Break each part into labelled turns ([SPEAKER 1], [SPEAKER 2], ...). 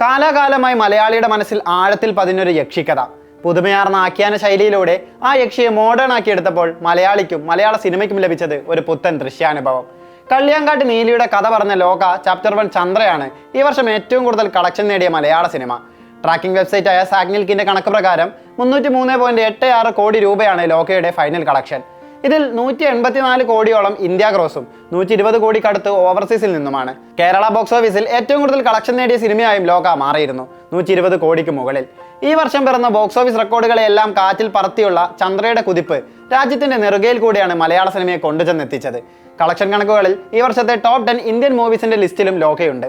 [SPEAKER 1] കാലാകാലമായി മലയാളിയുടെ മനസ്സിൽ ആഴത്തിൽ പതിഞ്ഞൊരു യക്ഷിക്കഥ. പുതുമയാർന്ന ആഖ്യാന ശൈലിയിലൂടെ ആ യക്ഷിയെ മോഡേൺ ആക്കിയെടുത്തപ്പോൾ മലയാളിക്കും മലയാള സിനിമയ്ക്കും ലഭിച്ചത് ഒരു പുത്തൻ ദൃശ്യാനുഭവം. കള്ളിയാങ്കാട്ട് നീലിയുടെ കഥ പറഞ്ഞ ലോക ചാപ്റ്റർ 1 ചന്ദ്രയാണ് ഈ വർഷം ഏറ്റവും കൂടുതൽ കളക്ഷൻ നേടിയ മലയാള സിനിമ. ട്രാക്കിംഗ് വെബ്സൈറ്റായ സാഗ്നിൽക്കിന്റെ കണക്ക് പ്രകാരം 303.86 കോടി രൂപയാണ് ലോകയുടെ ഫൈനൽ കളക്ഷൻ. ഇതിൽ 184 കോടിയോളം ഇന്ത്യ ഗ്രോസും 120 കോടിക്കടുത്ത് ഓവർസീസിൽ നിന്നുമാണ്. കേരള ബോക്സ് ഓഫീസിൽ ഏറ്റവും കൂടുതൽ കളക്ഷൻ നേടിയ സിനിമയായും ലോക മാറിയിരുന്നു, 120 കോടിക്ക് മുകളിൽ. ഈ വർഷം പിറന്ന ബോക്സ് ഓഫീസ് റെക്കോർഡുകളെല്ലാം കാറ്റിൽ പറത്തിയുള്ള ചന്ദ്രയുടെ കുതിപ്പ് രാജ്യത്തിന്റെ നെറുകയിൽ കൂടിയാണ് മലയാള സിനിമയെ കൊണ്ടുചെന്നെത്തിച്ചത്. കളക്ഷൻ കണക്കുകളിൽ ഈ വർഷത്തെ ടോപ്പ് 10 ഇന്ത്യൻ മൂവീസിന്റെ ലിസ്റ്റിലും ലോകയുണ്ട്.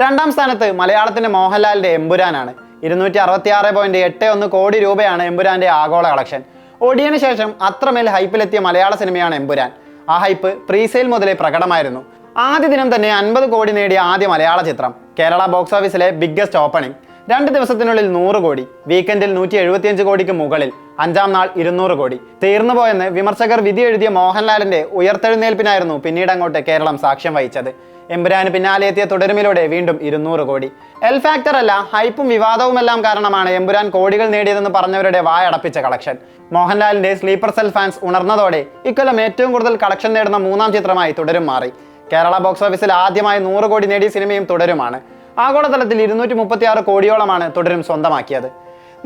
[SPEAKER 1] രണ്ടാം സ്ഥാനത്ത് മലയാളത്തിന്റെ മോഹൻലാലിന്റെ എമ്പുരാനാണ്. 266.81 കോടി രൂപയാണ് എമ്പുരാന്റെ ആഗോള കളക്ഷൻ. ഒടിയന് ശേഷം അത്രമേൽ ഹൈപ്പിലെത്തിയ മലയാള സിനിമയാണ് എമ്പുരാൻ. ആ ഹൈപ്പ് പ്രീസെയിൽ മുതലേ പ്രകടമായിരുന്നു. ആദ്യ ദിനം തന്നെ 50 കോടി നേടിയ ആദ്യ മലയാള ചിത്രം. കേരള ബോക്സ് ഓഫീസിലെ ബിഗ്ഗസ്റ്റ് ഓപ്പണിംഗ്. 2 ദിവസത്തിനുള്ളിൽ 100 കോടി, വീക്കെൻഡിൽ 175 കോടിക്ക് മുകളിൽ, 5-ാം നാൾ 200 കോടി. തീർന്നുപോയെന്ന് വിമർശകർ വിധി എഴുതിയ മോഹൻലാലിന്റെ ഉയർത്തെഴുന്നേൽപ്പിനായിരുന്നു പിന്നീട് അങ്ങോട്ട് കേരളം സാക്ഷ്യം വഹിച്ചത്. എമ്പുരാന് പിന്നാലെ എത്തിയ തുടരുമിലൂടെ വീണ്ടും 200 കോടി. എൽ ഫാക്ടർ അല്ല, ഹൈപ്പും വിവാദവുമെല്ലാം കാരണമാണ് എമ്പുരാൻ കോടികൾ നേടിയതെന്ന് പറഞ്ഞവരുടെ വായടപ്പിച്ച കളക്ഷൻ. മോഹൻലാലിന്റെ സ്ലീപ്പർ സെൽ ഫാൻസ് ഉണർന്നതോടെ ഇക്കൊല്ലം ഏറ്റവും കൂടുതൽ കളക്ഷൻ നേടുന്ന 3-ാം ചിത്രമായി തുടരും മാറി. കേരള ബോക്സ് ഓഫീസിൽ ആദ്യമായി 100 കോടി നേടിയ സിനിമയും തുടരുമാണ്. ആഗോളതലത്തിൽ 236 കോടിയോളമാണ് തുടരും സ്വന്തമാക്കിയത്.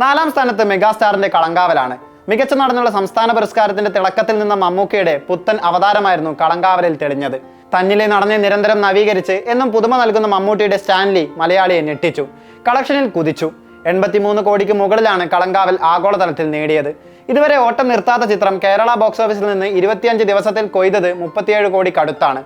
[SPEAKER 1] 4-ാം സ്ഥാനത്ത് മെഗാസ്റ്റാറിന്റെ കളങ്കാവലാണ്. മികച്ച നടനുള്ള സംസ്ഥാന പുരസ്കാരത്തിന്റെ തിളക്കത്തിൽ നിന്ന മമ്മൂക്കയുടെ പുത്തൻ അവതാരമായിരുന്നു കളങ്കാവലിൽ തെളിഞ്ഞത്. തന്നിലെ നടനെ നിരന്തരം നവീകരിച്ച് എന്നും പുതുമ നൽകുന്ന മമ്മൂട്ടിയുടെ സ്റ്റാൻലി മലയാളിയെ ഞെട്ടിച്ചു. കളക്ഷനിൽ കുതിച്ചു. 83 കോടിക്ക് മുകളിലാണ് കളങ്കാവൽ ആഗോളതലത്തിൽ നേടിയത്. ഇതുവരെ ഓട്ടം നിർത്താത്ത ചിത്രം കേരള ബോക്സ് ഓഫീസിൽ നിന്ന് 25 ദിവസത്തിൽ കൊയ്തത് 37 കോടിക്കടുത്താണ്.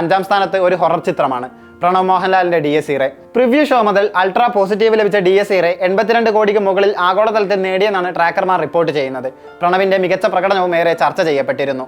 [SPEAKER 1] 5-ാം സ്ഥാനത്ത് ഒരു ഹൊറർ ചിത്രമാണ്, പ്രണവ് മോഹൻലാലിന്റെ DS ഇറേ. പ്രിവ്യൂ ഷോ മുതൽ അൾട്രാ പോസിറ്റീവ് ലഭിച്ച DS ഇറേ 82 കോടിക്ക് മുകളിൽ ആഗോളതലത്തിൽ നേടിയെന്നാണ് ട്രാക്കർമാർ റിപ്പോർട്ട് ചെയ്യുന്നത്. പ്രണവിന്റെ മികച്ച പ്രകടനവും ഏറെ ചർച്ച ചെയ്യപ്പെട്ടിരുന്നു.